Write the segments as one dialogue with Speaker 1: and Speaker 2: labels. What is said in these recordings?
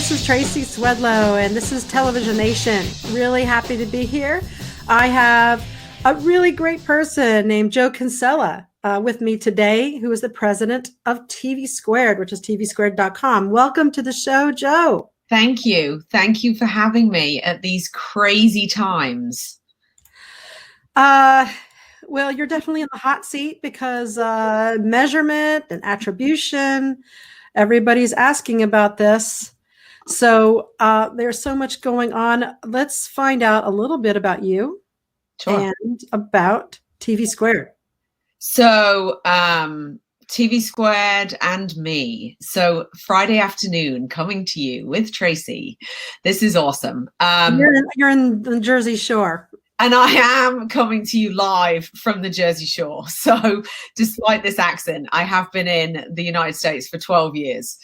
Speaker 1: this is Tracy Swedlow, and this is Televisionation. Really happy to be here. I have a really great person named Jo Kinsella with me today, who is the president of TVSquared, which is TVSquared.com. Welcome to the show, Jo.
Speaker 2: Thank you. Thank you for having me at these crazy times.
Speaker 1: Well, you're definitely in the hot seat because measurement and attribution, everybody's asking about this. So there's so much going on. Let's find out a little bit about you and about TVSquared.
Speaker 2: So TVSquared and me. So Friday afternoon, coming to you with Tracy. This is awesome.
Speaker 1: You're in the Jersey Shore.
Speaker 2: And I am coming to you live from the Jersey Shore. So despite this accent, I have been in the United States for 12 years.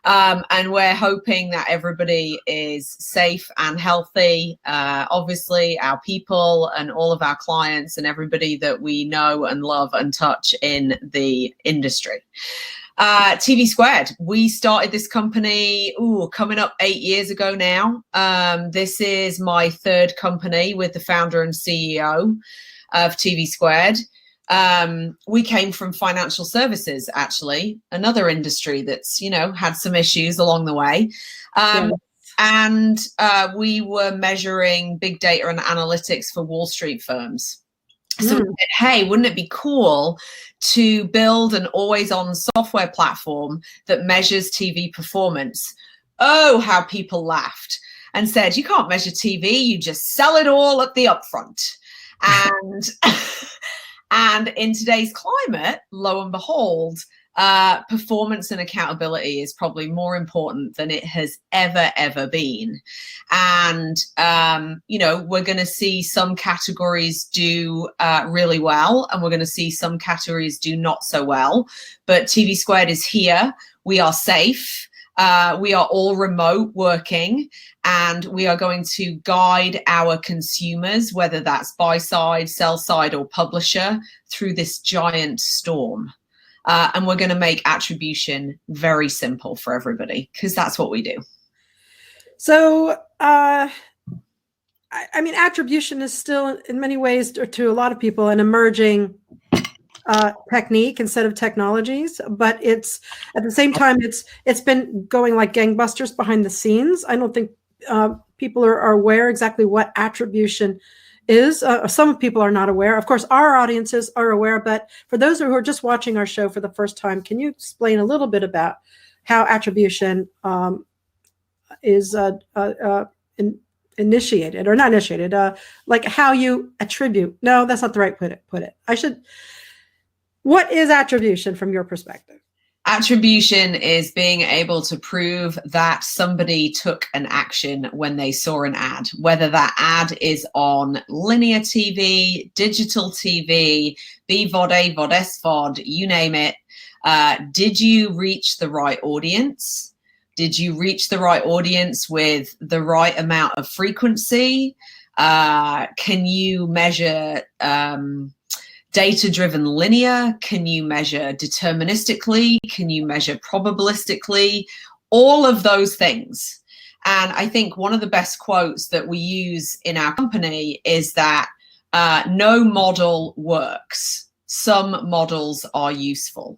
Speaker 2: And we're hoping that everybody is safe and healthy. Obviously, our people and all of our clients and everybody that we know and love and touch in the industry. TVSquared, we started this company coming up 8 years ago now. This is my third company with the founder and CEO of TVSquared. We came from financial services, actually, another industry that's, had some issues along the way. And we were measuring big data and analytics for Wall Street firms. So we said, hey, wouldn't it be cool to build an always-on software platform that measures TV performance? Oh, how people laughed and said, you can't measure TV, you just sell it all at the upfront. And and in today's climate, lo and behold, performance and accountability is probably more important than it has ever been. And, we're going to see some categories do really well, and we're going to see some categories do not so well. But TVSquared is here. We are safe. We are all remote working, and we are going to guide our consumers, whether that's buy side, sell side, or publisher, through this giant storm. And we're going to make attribution very simple for everybody, because that's what we do.
Speaker 1: So, attribution is still, in many ways, to a lot of people, an emerging technique instead of technologies, but it's at the same time it's been going like gangbusters behind the scenes. I don't think people are aware exactly what attribution is. Some people are not aware. Of course, our audiences are aware, but for those who are just watching our show for the first time, can you explain a little bit about how attribution is initiated or not initiated, like how you attribute? No, that's not the right put it. What is attribution from your perspective?
Speaker 2: Attribution is being able to prove that somebody took an action when they saw an ad, whether that ad is on linear TV, digital TV, BVOD, AVOD, SVOD, you name it. Did you reach the right audience? Did you reach the right audience with the right amount of frequency? Can you measure data-driven linear? Can you measure deterministically? Can you measure probabilistically? All of those things. And I think one of the best quotes that we use in our company is that no model works. Some models are useful.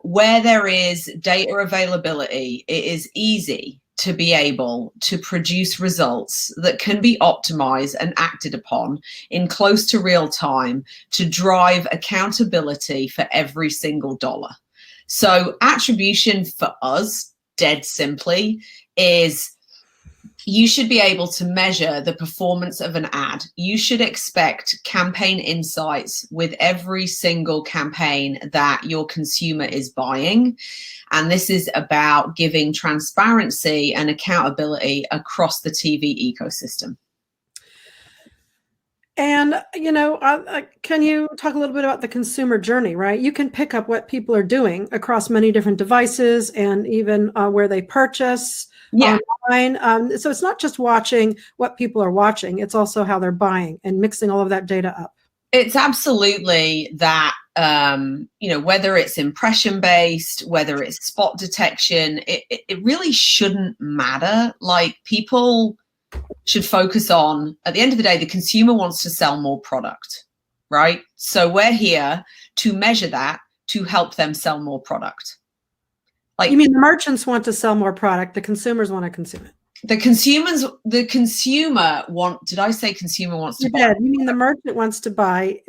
Speaker 2: Where there is data availability, it is easy to be able to produce results that can be optimized and acted upon in close to real time to drive accountability for every single dollar. So attribution for us, dead simply, is you should be able to measure the performance of an ad. You should expect campaign insights with every single campaign that your consumer is buying. And this is about giving transparency and accountability across the TV ecosystem.
Speaker 1: And, can you talk a little bit about the consumer journey, right? You can pick up what people are doing across many different devices and even where they purchase online. So it's not just watching what people are watching. It's also how they're buying and mixing all of that data up.
Speaker 2: It's absolutely that whether it's impression based, whether it's spot detection, it really shouldn't matter. Like, people should focus on, at the end of the day, the consumer wants to sell more product, right? So we're here to measure that, to help them sell more product. Like,
Speaker 1: you mean the merchants want to sell more product, the consumers want to consume it?
Speaker 2: The consumer want, did I say consumer wants to buy?
Speaker 1: You mean the merchant wants to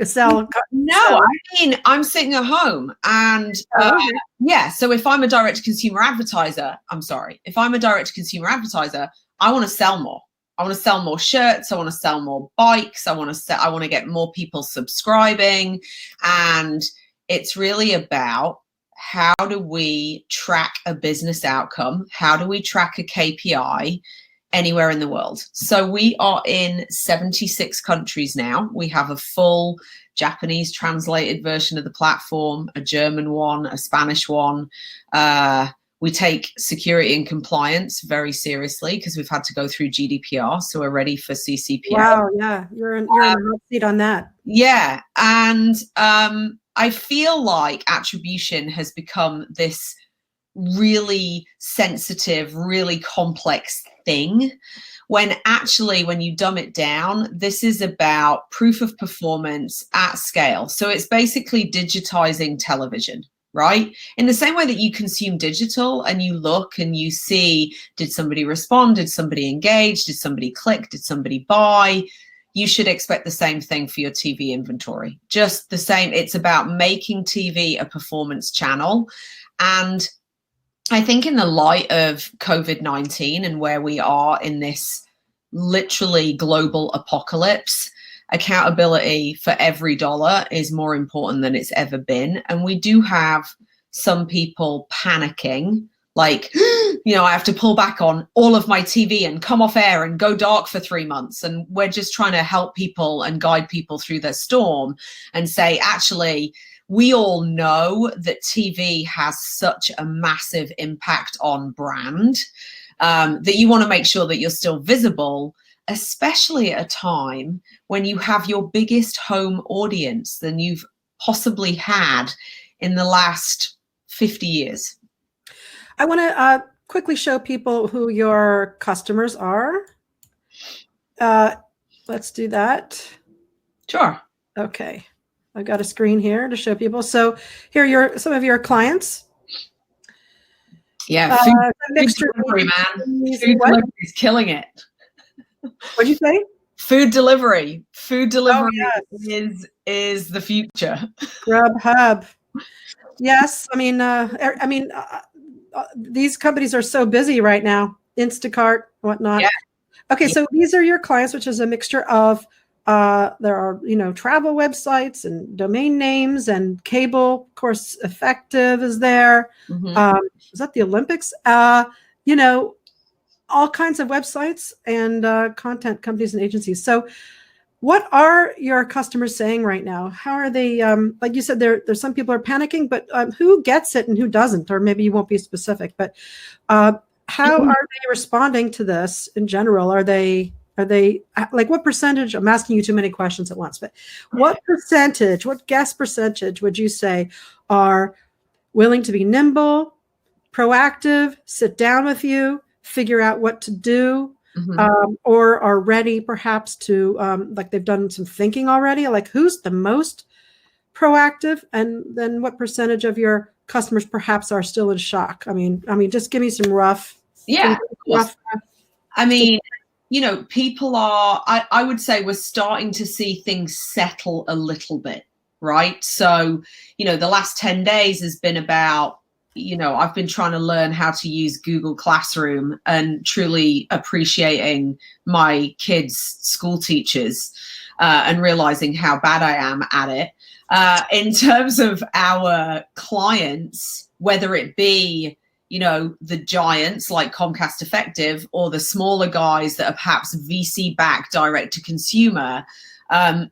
Speaker 1: sell?
Speaker 2: No, I mean, I'm sitting at home and so if I'm a direct to consumer advertiser, if I'm a direct to consumer advertiser, I want to sell more. I want to sell more shirts. I want to sell more bikes. I want to get more people subscribing. And it's really about, how do we track a business outcome? How do we track a KPI anywhere in the world? So we are in 76 countries now. We have a full Japanese translated version of the platform, a German one, a Spanish one. We take security and compliance very seriously because we've had to go through GDPR. So we're ready for CCPA.
Speaker 1: Wow, yeah, you're in the hot seat on that.
Speaker 2: Yeah, and I feel like attribution has become this really sensitive, really complex thing, when actually, when you dumb it down, this is about proof of performance at scale. So it's basically digitizing television, right? In the same way that you consume digital and you look and you see, did somebody respond? Did somebody engage? Did somebody click? Did somebody buy? You should expect the same thing for your TV inventory. Just the same. It's about making TV a performance channel. And I think in the light of COVID-19 and where we are in this literally global apocalypse, accountability for every dollar is more important than it's ever been. And we do have some people panicking, like, I have to pull back on all of my TV and come off air and go dark for 3 months. And we're just trying to help people and guide people through the storm and say, actually, we all know that TV has such a massive impact on brand that you want to make sure that you're still visible, especially at a time when you have your biggest home audience than you've possibly had in the last 50 years.
Speaker 1: I want to quickly show people who your customers are. Let's do that.
Speaker 2: Sure.
Speaker 1: Okay. I've got a screen here to show people. So here are some of your clients.
Speaker 2: Yeah, food delivery, man. Food delivery is killing it.
Speaker 1: What'd you say?
Speaker 2: Food delivery. Food delivery is the future.
Speaker 1: Grubhub. Yes, these companies are so busy right now. Instacart, whatnot. Yeah. Okay, so these are your clients, which is a mixture of there are travel websites and domain names and cable. Of course, Effective is there. Mm-hmm. Is that the Olympics? All kinds of websites and content companies and agencies. So what are your customers saying right now? How are they, like you said, there's some people are panicking, but who gets it and who doesn't? Or maybe you won't be specific, but how are they responding to this in general? Are they like, what percentage, I'm asking you too many questions at once, but what guess percentage would you say are willing to be nimble, proactive, sit down with you, figure out what to do, or are ready perhaps to, like they've done some thinking already? Like, who's the most proactive? And then what percentage of your customers perhaps are still in shock? I mean, just give me some rough.
Speaker 2: Yeah. People are, I would say we're starting to see things settle a little bit, right? So, the last 10 days has been about, I've been trying to learn how to use Google Classroom and truly appreciating my kids' school teachers and realizing how bad I am at it. In terms of our clients, whether it be, the giants like Comcast Effective or the smaller guys that are perhaps VC-backed direct to consumer, I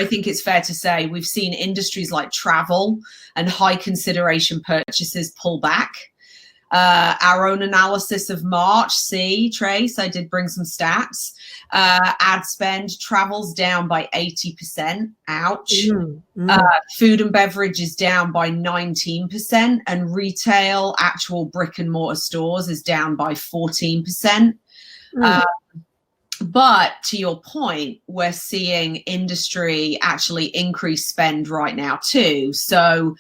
Speaker 2: think it's fair to say we've seen industries like travel and high consideration purchases pull back. Our own analysis of March, see, Trace, I did bring some stats. Ad spend travels down by 80%. Ouch. Food and beverage is down by 19%, and retail, actual brick and mortar stores, is down by 14%. But to your point, we're seeing industry actually increase spend right now too. So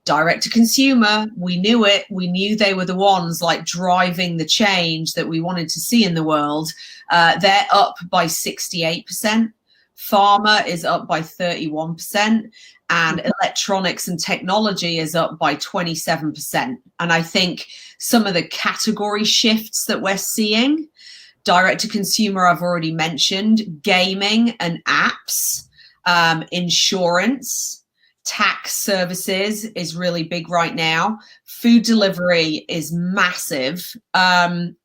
Speaker 2: direct to consumer, we knew it. We knew they were the ones like driving the change that we wanted to see in the world. They're up by 68%. Pharma is up by 31%. And electronics and technology is up by 27%. And I think some of the category shifts that we're seeing, direct to consumer, I've already mentioned, gaming and apps, insurance, tax services is really big right now. Food delivery is massive.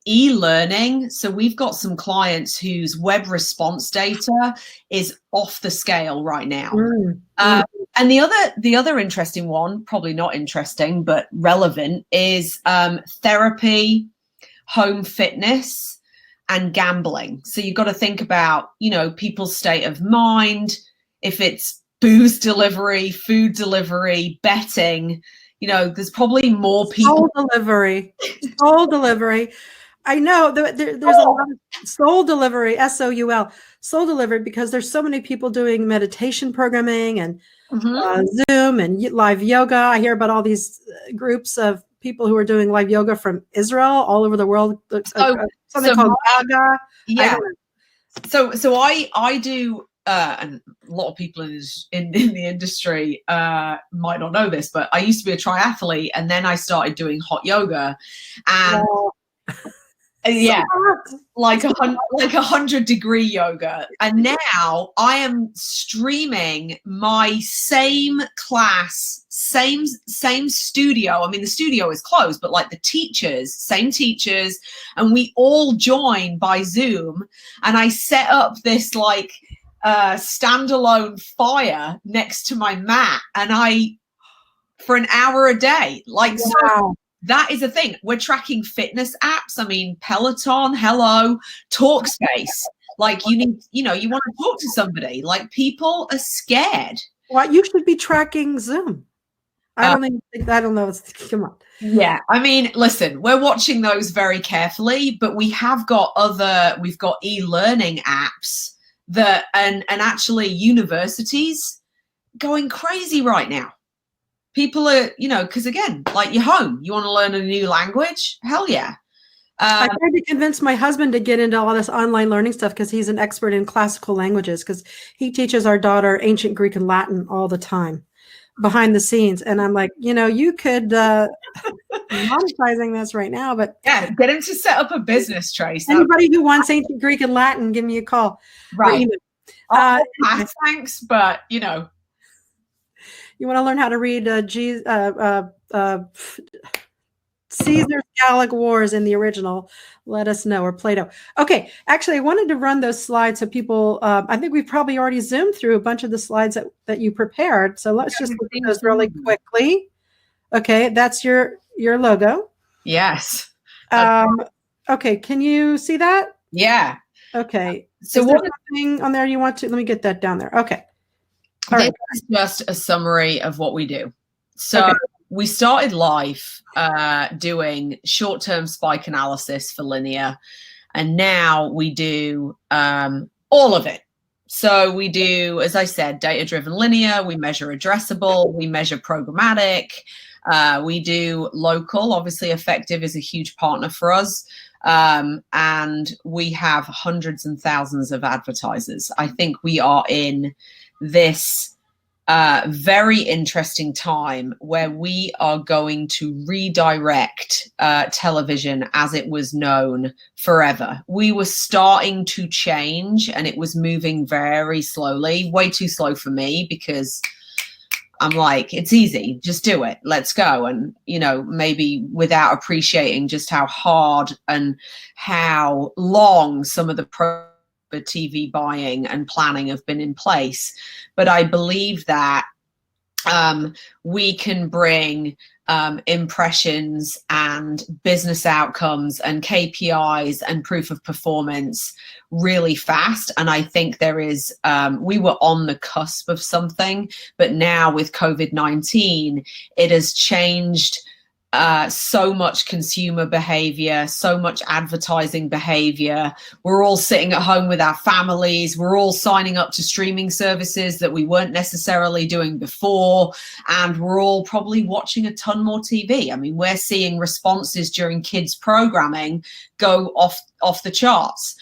Speaker 2: E-learning. So we've got some clients whose web response data is off the scale right now. And the other interesting one, probably not interesting, but relevant, is therapy, home fitness, and gambling. So you've got to think about, you know, people's state of mind. If it's booze delivery, food delivery, betting, you know, there's probably more people.
Speaker 1: Soul delivery. I know there's a lot of soul delivery, S-O-U-L, soul delivery, because there's so many people doing meditation programming and Zoom and live yoga. I hear about all these groups of people who are doing live yoga from Israel all over the world. Something called yoga.
Speaker 2: Yeah. So I do. And a lot of people in the industry might not know this, but I used to be a triathlete, and then I started doing hot yoga, and like 100-degree yoga. And now I am streaming my same class, same studio. I mean, the studio is closed, but like same teachers, and we all join by Zoom. And I set up this like standalone fire next to my mat, and for an hour a day, like, so that is a thing. We're tracking fitness apps. I mean, Peloton, hello, Talkspace. Like, you need, you know, you want to talk to somebody. Like, people are scared.
Speaker 1: Well, you should be tracking Zoom. I don't know. Come on.
Speaker 2: Yeah. I mean, listen, we're watching those very carefully, but we've got e-learning apps that, and actually universities going crazy right now. People are, you know, because again, like, you're home, you want to learn a new language, hell yeah. I
Speaker 1: tried to convince my husband to get into all this online learning stuff because he's an expert in classical languages, because he teaches our daughter ancient Greek and Latin all the time behind the scenes. And I'm like, you know, you could monetizing this right now, but
Speaker 2: yeah, get him to set up a business, Trace.
Speaker 1: Anybody who wants ancient Greek and Latin, give me a call.
Speaker 2: Right. Thanks, but you know,
Speaker 1: you want to learn how to read Caesar's Gallic Wars in the original, let us know, or Plato. Okay, actually, I wanted to run those slides so people, I think we've probably already zoomed through a bunch of the slides that you prepared. So let's just look at those really quickly. Okay, that's your logo.
Speaker 2: Yes.
Speaker 1: Okay, can you see that?
Speaker 2: Yeah.
Speaker 1: Okay. So what thing on there you want to, let me get that down there. Okay.
Speaker 2: All right. This is just a summary of what we do. So we started life doing short-term spike analysis for linear, and now we do all of it. So we do, as I said, data-driven linear, we measure addressable, we measure programmatic, we do local. Obviously, Effective is a huge partner for us. And we have hundreds and thousands of advertisers. I think we are in this very interesting time where we are going to redirect television as it was known forever. We were starting to change, and it was moving very slowly, way too slow for me, because I'm like, it's easy, just do it, let's go. And, you know, maybe without appreciating just how hard and how long some of the TV buying and planning have been in place. But I believe that we can bring impressions and business outcomes and KPIs and proof of performance really fast. And I think there is, we were on the cusp of something, but now with COVID-19, it has changed so much consumer behavior, so much advertising behavior. We're all sitting at home with our families. We're all signing up to streaming services that we weren't necessarily doing before. And we're all probably watching a ton more TV. I mean, we're seeing responses during kids programming go off the charts.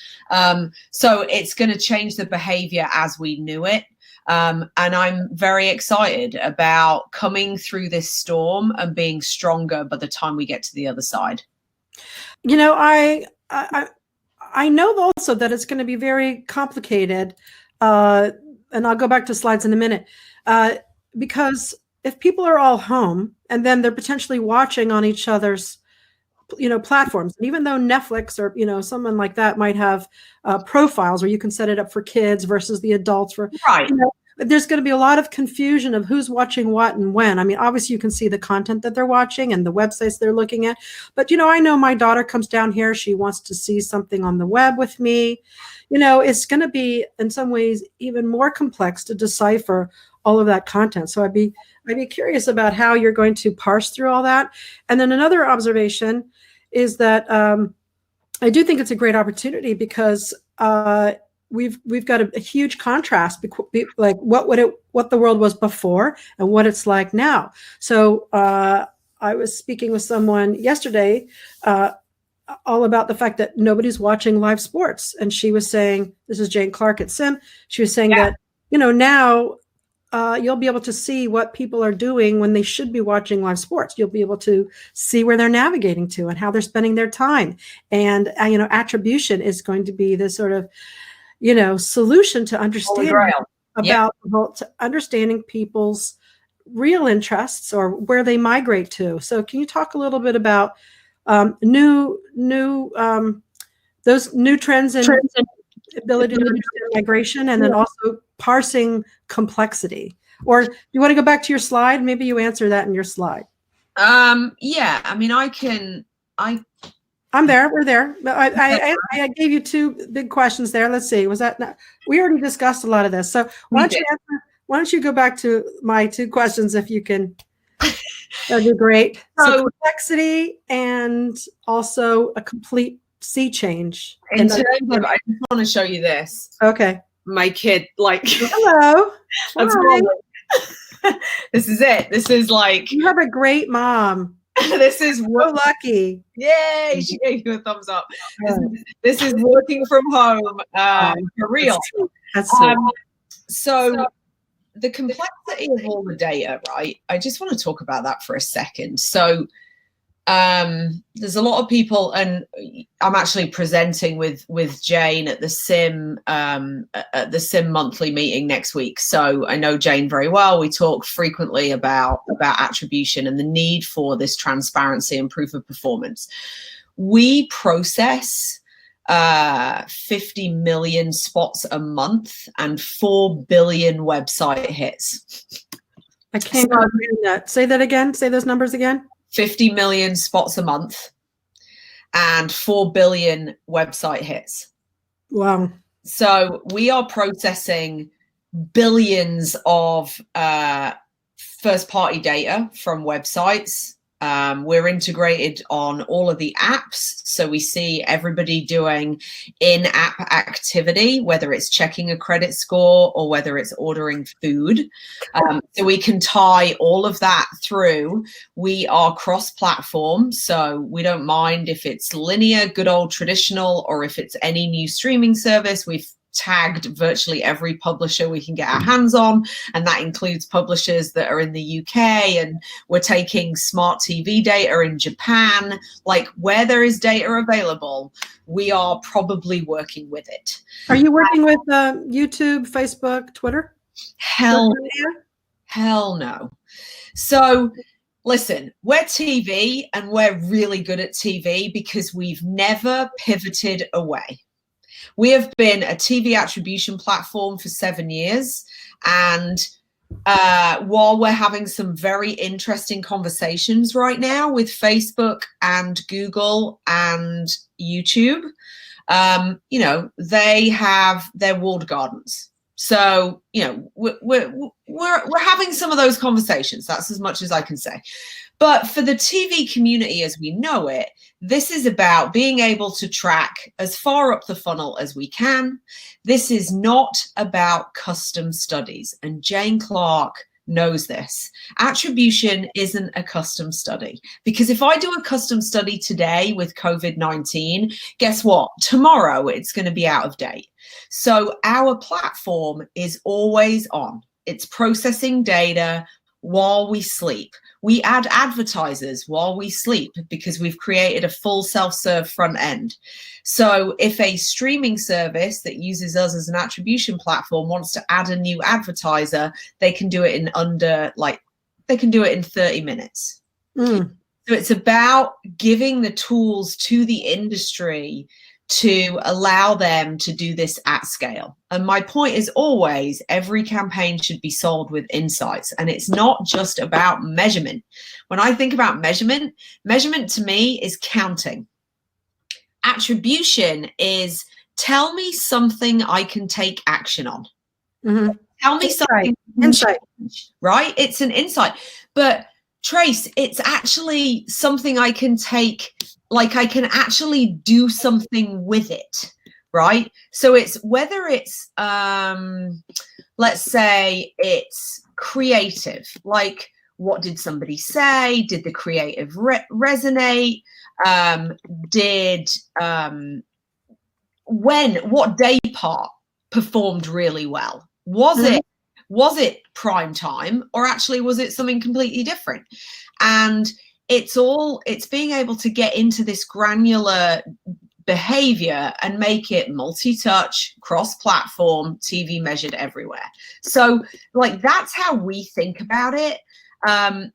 Speaker 2: So it's going to change the behavior as we knew it. And I'm very excited about coming through this storm and being stronger by the time we get to the other side.
Speaker 1: You know, I know also that it's going to be very complicated, and I'll go back to slides in a minute, because if people are all home and then they're potentially watching on each other's, you know, platforms, and even though Netflix or, you know, someone like that might have profiles where you can set it up for kids versus the adults for,
Speaker 2: right.
Speaker 1: You know, there's going to be a lot of confusion of who's watching what and when. I mean, obviously you can see the content that they're watching and the websites they're looking at, but, you know, I know my daughter comes down here, she wants to see something on the web with me. You know, it's going to be in some ways even more complex to decipher all of that content. So I'd be curious about how you're going to parse through all that. And then another observation is that I do think it's a great opportunity because we've got a huge contrast, like what the world was before and what it's like now. So I was speaking with someone yesterday all about the fact that nobody's watching live sports, and she was saying, this is Jane Clark at Sim. She was saying that, you know, now you'll be able to see what people are doing when they should be watching live sports. You'll be able to see where they're navigating to and how they're spending their time. And, you know, attribution is going to be this sort of, you know, solution to understanding to understanding people's real interests or where they migrate to. So can you talk a little bit about those new trends and ability to understand migration, and then also parsing complexity? Or do you want to go back to your slide? Maybe you answer that in your slide.
Speaker 2: Yeah, I mean,
Speaker 1: I'm there. We're there. I gave you two big questions there. Let's see. Was that not? We already discussed a lot of this. So why don't you go back to my two questions if you can? That'd be great. So complexity and also a complete sea change.
Speaker 2: In terms of, I just want to show you this.
Speaker 1: Okay.
Speaker 2: My kid, like,
Speaker 1: hello.
Speaker 2: This is it. This is like,
Speaker 1: you have a great mom.
Speaker 2: This is
Speaker 1: so lucky.
Speaker 2: Yay! She gave you a thumbs up. This is working from home for real.
Speaker 1: That's
Speaker 2: so the complexity of all the data, right? I just want to talk about that for a second. So there's a lot of people, and I'm actually presenting with Jane at the Sim monthly meeting next week. So I know Jane very well. We talk frequently about attribution and the need for this transparency and proof of performance. We process 50 million spots a month and 4 billion website hits.
Speaker 1: I can't read that. Say that again. Say those numbers again.
Speaker 2: 50 million spots a month and 4 billion website hits.
Speaker 1: Wow.
Speaker 2: So we are processing billions of first party data from websites. We're integrated on all of the apps. So we see everybody doing in-app activity, whether it's checking a credit score or whether it's ordering food. So we can tie all of that through. We are cross-platform, so we don't mind if it's linear, good old traditional, or if it's any new streaming service. We've tagged virtually every publisher we can get our hands on, and that includes publishers that are in the UK, and we're taking smart TV data in Japan. Like, where there is data available, we are probably working with it.
Speaker 1: Are you working with YouTube, Facebook, Twitter?
Speaker 2: Hell no. So listen, we're TV, and we're really good at TV because we've never pivoted away. We have been a TV attribution platform for 7 years, and while we're having some very interesting conversations right now with Facebook and Google and YouTube, you know, they have their walled gardens. So, you know, we're having some of those conversations. That's as much as I can say. But for the TV community as we know it, this is about being able to track as far up the funnel as we can. This is not about custom studies. And Jane Clark knows this. Attribution isn't a custom study, because if I do a custom study today with COVID-19, guess what? Tomorrow it's going to be out of date. So our platform is always on. It's processing data while we sleep. We add advertisers while we sleep because we've created a full self-serve front end. So if a streaming service that uses us as an attribution platform wants to add a new advertiser, they can do it in they can do it in 30 minutes. So it's about giving the tools to the industry to allow them to do this at scale. And my point is always, every campaign should be sold with insights. And it's not just about measurement. When I think about measurement to me is counting. Attribution is tell me something I can take action on. Tell me something.
Speaker 1: Insight.
Speaker 2: Right? It's an insight. But Trace, it's actually something I can take, like I can actually do something with it, right? So it's whether it's, let's say it's creative, like what did somebody say? Did the creative resonate? What day part performed really well? Was it prime time, or actually was it something completely different? And it's being able to get into this granular behavior and make it multi-touch, cross-platform, TV measured everywhere. So like that's how we think about it. And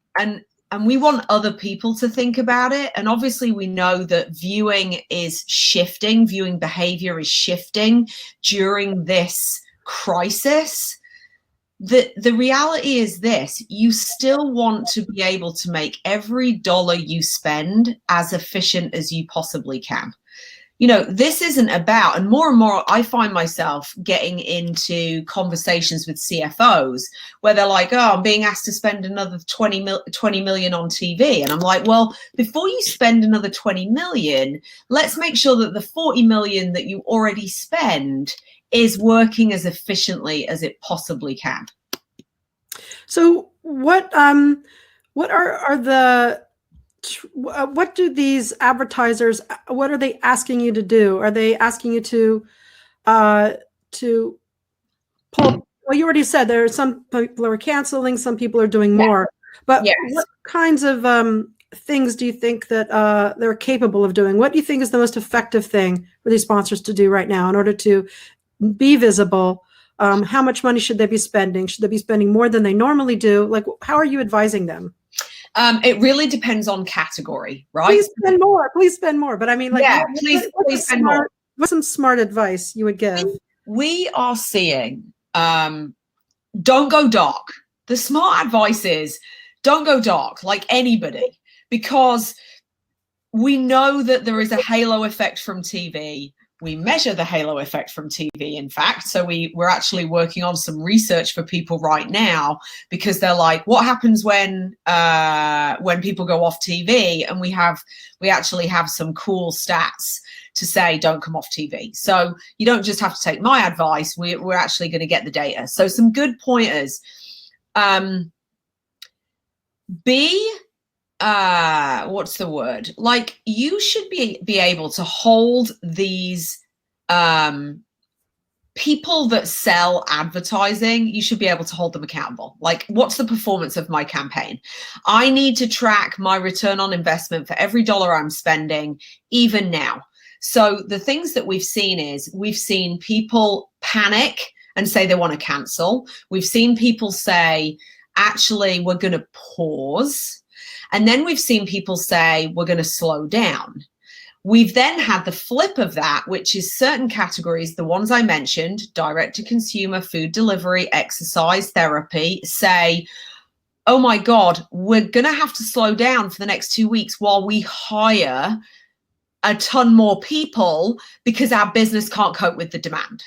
Speaker 2: we want other people to think about it. And obviously we know that viewing is shifting, viewing behavior is shifting during this crisis. The reality is this: you still want to be able to make every dollar you spend as efficient as you possibly can. You know, this isn't about, and more I find myself getting into conversations with CFOs where they're like, oh, I'm being asked to spend another 20 million on TV. And I'm like, well, before you spend another 20 million, let's make sure that the 40 million that you already spend is working as efficiently as it possibly can.
Speaker 1: So what do these advertisers, what are they asking you to do? Are they asking you to pull? Well, you already said there are some people are canceling, some people are doing more, but what kinds of things do you think that they're capable of doing? What do you think is the most effective thing for these sponsors to do right now in order to be visible? How much money should they be spending? Should they be spending more than they normally do? Like, how are you advising them?
Speaker 2: It really depends on category, right?
Speaker 1: Please spend more. But I mean, like,
Speaker 2: please spend more.
Speaker 1: What's some smart advice you would give?
Speaker 2: We are seeing, don't go dark. The smart advice is don't go dark like anybody, because we know that there is a halo effect from TV. We measure the halo effect from TV, in fact. So we're actually working on some research for people right now, because they're like, what happens when people go off TV? And we actually have some cool stats to say, don't come off TV. So you don't just have to take my advice. We're actually going to get the data. So some good pointers. What's the word? Like, you should be able to hold these people that sell advertising. You should be able to hold them accountable. Like, what's the performance of my campaign? I need to track my return on investment for every dollar I'm spending, even now. So the things that we've seen is we've seen people panic and say they want to cancel. We've seen people say, actually, we're going to pause. And then we've seen people say, we're going to slow down. We've then had the flip of that, which is certain categories, the ones I mentioned, direct to consumer, food delivery, exercise, therapy, say, oh my God, we're going to have to slow down for the next 2 weeks while we hire a ton more people because our business can't cope with the demand.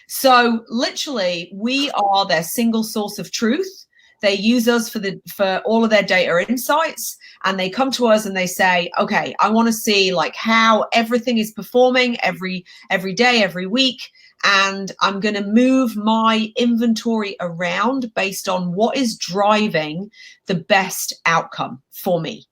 Speaker 2: So literally, we are their single source of truth. They use us for all of their data insights, and they come to us and they say, okay, I want to see like how everything is performing every day, every week. And I'm going to move my inventory around based on what is driving the best outcome for me.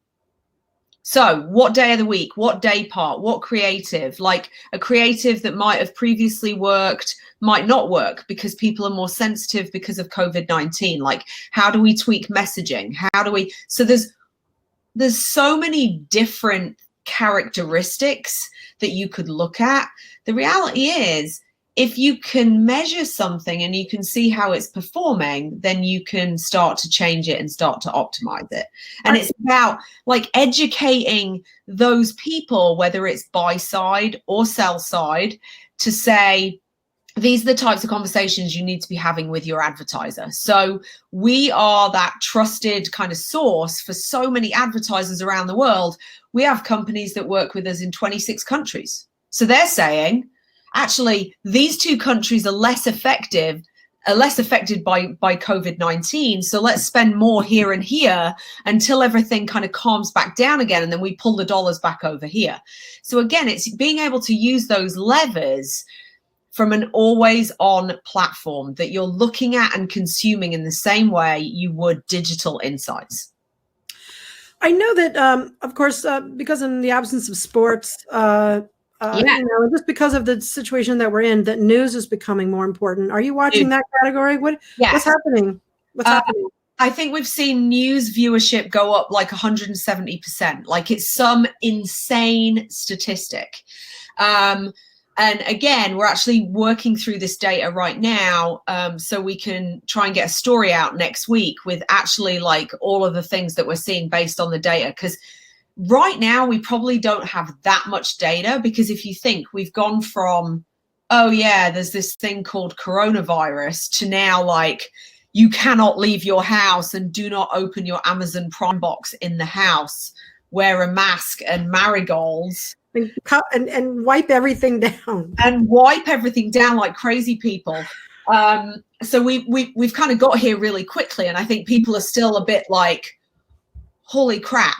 Speaker 2: So what day of the week, what day part, what creative, like a creative that might have previously worked, might not work because people are more sensitive because of COVID-19. Like, how do we tweak messaging? How do we, so there's so many different characteristics that you could look at. The reality is, if you can measure something and you can see how it's performing, then you can start to change it and start to optimize it. And it's about like educating those people, whether it's buy side or sell side, to say, these are the types of conversations you need to be having with your advertiser. So we are that trusted kind of source for so many advertisers around the world. We have companies that work with us in 26 countries. So they're saying, actually, these 2 countries are less affected by COVID-19. So let's spend more here and here until everything kind of calms back down again. And then we pull the dollars back over here. So again, it's being able to use those levers from an always on platform that you're looking at and consuming in the same way you would digital insights.
Speaker 1: I know that, of course, because in the absence of sports, just because of the situation that we're in, that news is becoming more important. Are you watching that category? What's happening? What's happening?
Speaker 2: I think we've seen news viewership go up like 170%. Like, it's some insane statistic. And again, we're actually working through this data right now, so we can try and get a story out next week with actually like all of the things that we're seeing based on the data. Because right now we probably don't have that much data, because if you think, we've gone from, oh yeah, there's this thing called coronavirus, to now like, you cannot leave your house and do not open your Amazon Prime box in the house, wear a mask and marigolds.
Speaker 1: And wipe everything down.
Speaker 2: And wipe everything down like crazy people. So we've kind of got here really quickly, and I think people are still a bit like, holy crap.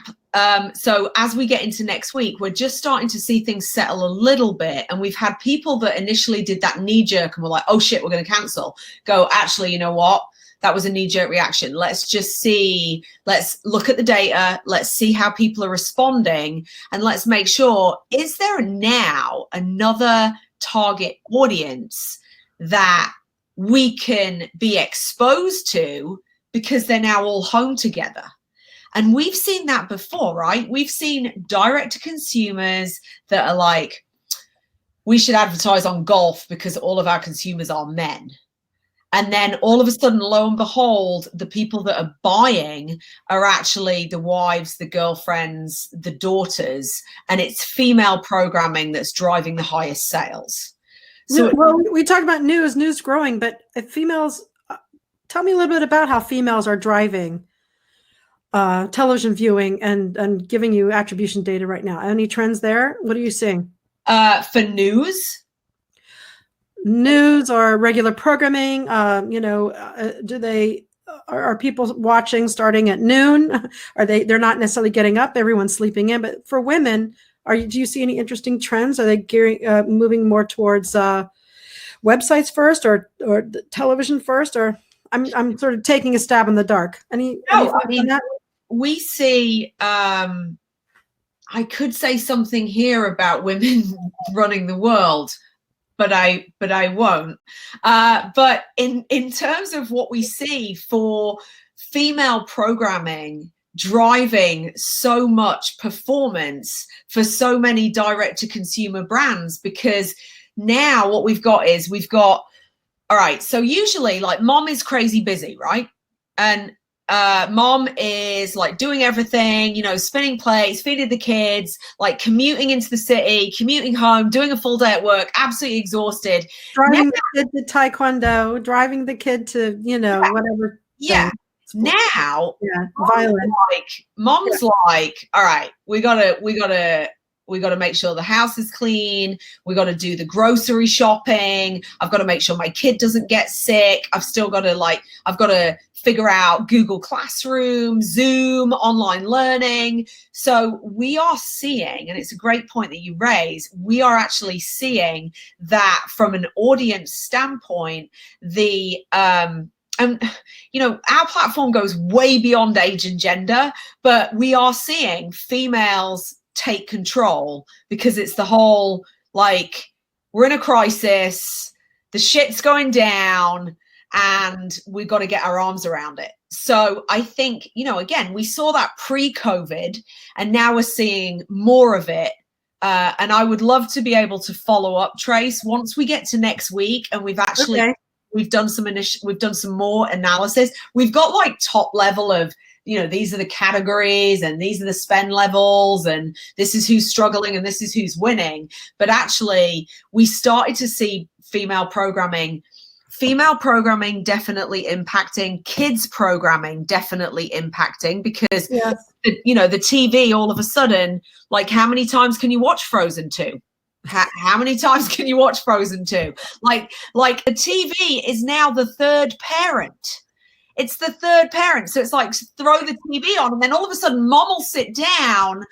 Speaker 2: So as we get into next week, we're just starting to see things settle a little bit. And we've had people that initially did that knee jerk and were like, oh shit, we're going to cancel. Go, actually, you know what? That was a knee-jerk reaction. Let's just see, let's look at the data, let's see how people are responding, and let's make sure, is there now another target audience that we can be exposed to because they're now all home together? And we've seen that before, right? We've seen direct-to-consumers that are like, we should advertise on golf because all of our consumers are men. And then all of a sudden, lo and behold, the people that are buying are actually the wives, the girlfriends, the daughters, and it's female programming that's driving the highest sales. So,
Speaker 1: well, we talked about news growing, but if females, tell me a little bit about how females are driving television viewing and giving you attribution data right now. Any trends there? What are you seeing?
Speaker 2: For
Speaker 1: news or regular programming, are people watching starting at noon? They're not necessarily getting up, everyone's sleeping in, but for women, do you see any interesting trends? Are they moving more towards websites first or the television first? Or I'm sort of taking a stab in the dark.
Speaker 2: We see, I could say something here about women running the world, but I won't. But in terms of what we see for female programming driving so much performance for so many direct-to-consumer brands, because now what we've got, all right, so usually like mom is crazy busy, right? And mom is like doing everything, spinning plates, feeding the kids, like commuting into the city, commuting home, doing a full day at work, absolutely exhausted.
Speaker 1: Driving the kid to taekwondo, driving the kid to, whatever.
Speaker 2: Yeah. Now,
Speaker 1: violent.
Speaker 2: Mom's like, all right, we gotta make sure the house is clean. We got to do the grocery shopping. I've got to make sure my kid doesn't get sick. I've got to figure out Google Classroom, Zoom, online learning. So we are seeing, and it's a great point that you raise, we are actually seeing that from an audience standpoint, our platform goes way beyond age and gender, but we are seeing females take control because it's the whole, like, we're in a crisis, the shit's going down, and we've got to get our arms around it. So I think, again, we saw that pre-COVID, and now we're seeing more of it. And I would love to be able to follow up, Trace, once we get to next week and we've actually we've done some more analysis. We've got like top level of, these are the categories and these are the spend levels and this is who's struggling and this is who's winning. But actually, we started to see female programming definitely impacting, kids programming definitely impacting, because the TV all of a sudden, like, how many times can you watch Frozen 2? How many times can you watch Frozen 2? Like the TV is now the third parent. It's the third parent. So it's like, throw the TV on and then all of a sudden mom will sit down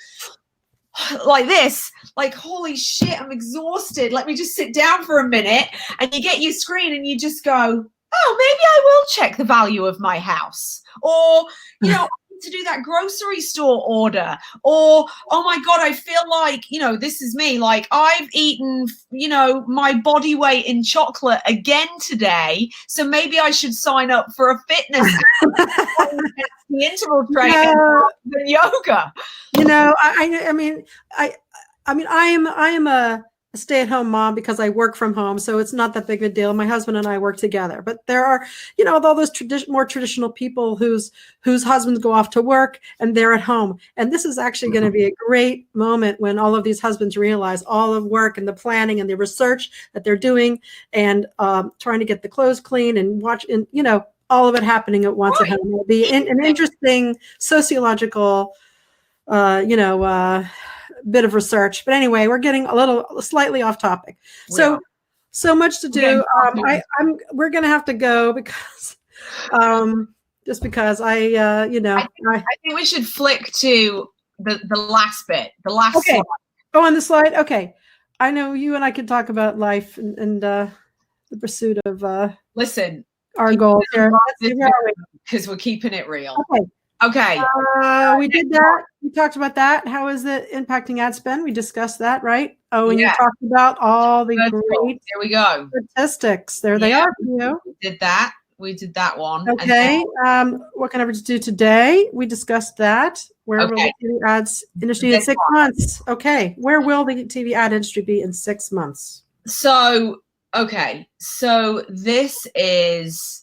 Speaker 2: like this, like, holy shit, I'm exhausted. Let me just sit down for a minute. And you get your screen and you just go, oh, maybe I will check the value of my house. Or, to do that grocery store order, or, oh my God, I feel like, this is me, like, I've eaten, my body weight in chocolate again today, so maybe I should sign up for a fitness the interval training than yoga.
Speaker 1: I am a stay-at-home mom because I work from home, so it's not that big of a deal. My husband and I work together, but there are, all those more traditional people whose husbands go off to work and they're at home. And this is actually going to be a great moment when all of these husbands realize all of work and the planning and the research that they're doing and trying to get the clothes clean and watch, and all of it happening at once at home. It'll be an interesting sociological, bit of research. But anyway, we're getting slightly off topic. So much to do. We're going to have to go because just because I
Speaker 2: think we should flick to the last bit, the last slide.
Speaker 1: Oh, on the slide. Okay. I know you and I could talk about life and the pursuit of our goals here,
Speaker 2: because we're keeping it real.
Speaker 1: Okay. We did that. We talked about that. How is it impacting ad spend? We discussed that, right? Oh, and you talked about all the great
Speaker 2: there we go
Speaker 1: statistics. There they are for you.
Speaker 2: We did that one.
Speaker 1: Okay. What can I do today? We discussed that. Where will the TV ads industry in 6 months? Okay. Where will the TV ad industry be in 6 months?
Speaker 2: So this is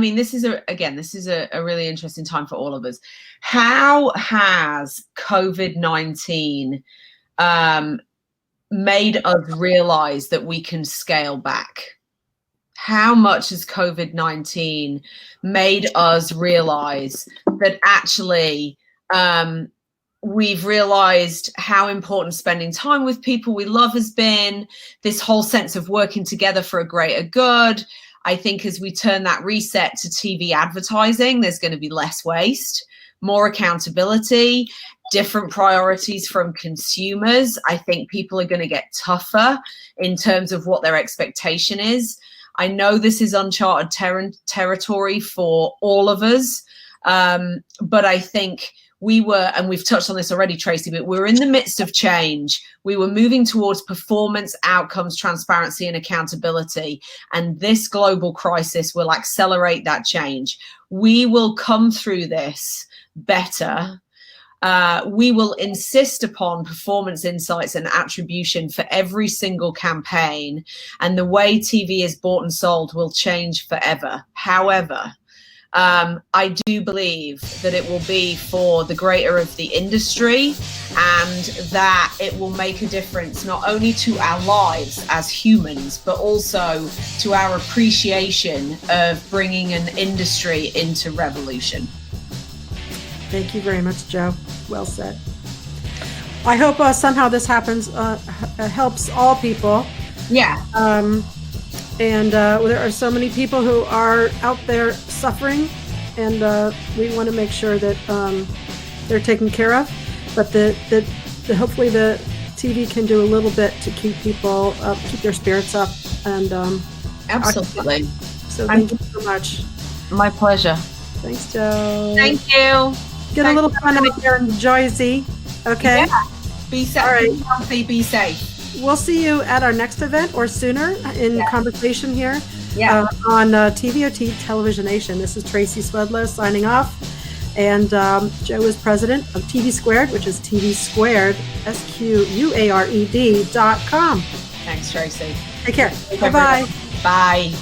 Speaker 2: this is a really interesting time for all of us. How has COVID-19 made us realize that we can scale back? How much has COVID-19 made us realize that actually we've realized how important spending time with people we love has been, this whole sense of working together for a greater good. I think as we turn that reset to TV advertising, there's going to be less waste, more accountability, different priorities from consumers. I think people are going to get tougher in terms of what their expectation is. I know this is uncharted territory for all of us, but I think and we've touched on this already, Tracy, but we're in the midst of change. We were moving towards performance, outcomes, transparency, and accountability. And this global crisis will accelerate that change. We will come through this better. We will insist upon performance insights and attribution for every single campaign. And the way TV is bought and sold will change forever. However, I do believe that it will be for the greater of the industry, and that it will make a difference not only to our lives as humans, but also to our appreciation of bringing an industry into revolution.
Speaker 1: Thank you very much, Jo. Well said. I hope somehow this happens, helps all people.
Speaker 2: Yeah.
Speaker 1: And there are so many people who are out there suffering, and we want to make sure that they're taken care of. But that hopefully the TV can do a little bit to keep people keep their spirits up. And
Speaker 2: absolutely.
Speaker 1: So thank you so much.
Speaker 2: My pleasure.
Speaker 1: Thanks, Jo.
Speaker 2: Thank you.
Speaker 1: Get a little fun out there in Jersey. Okay.
Speaker 2: Yeah. Be safe.
Speaker 1: All right.
Speaker 2: Be healthy. Be safe.
Speaker 1: We'll see you at our next event or sooner in conversation here on TVOT Televisionation. This is Tracy Swedlow signing off. And Jo is president of TVSquared, which is TVSquared, SQUARED.com.
Speaker 2: Thanks, Tracy.
Speaker 1: Take care. Bye-bye.
Speaker 2: Bye.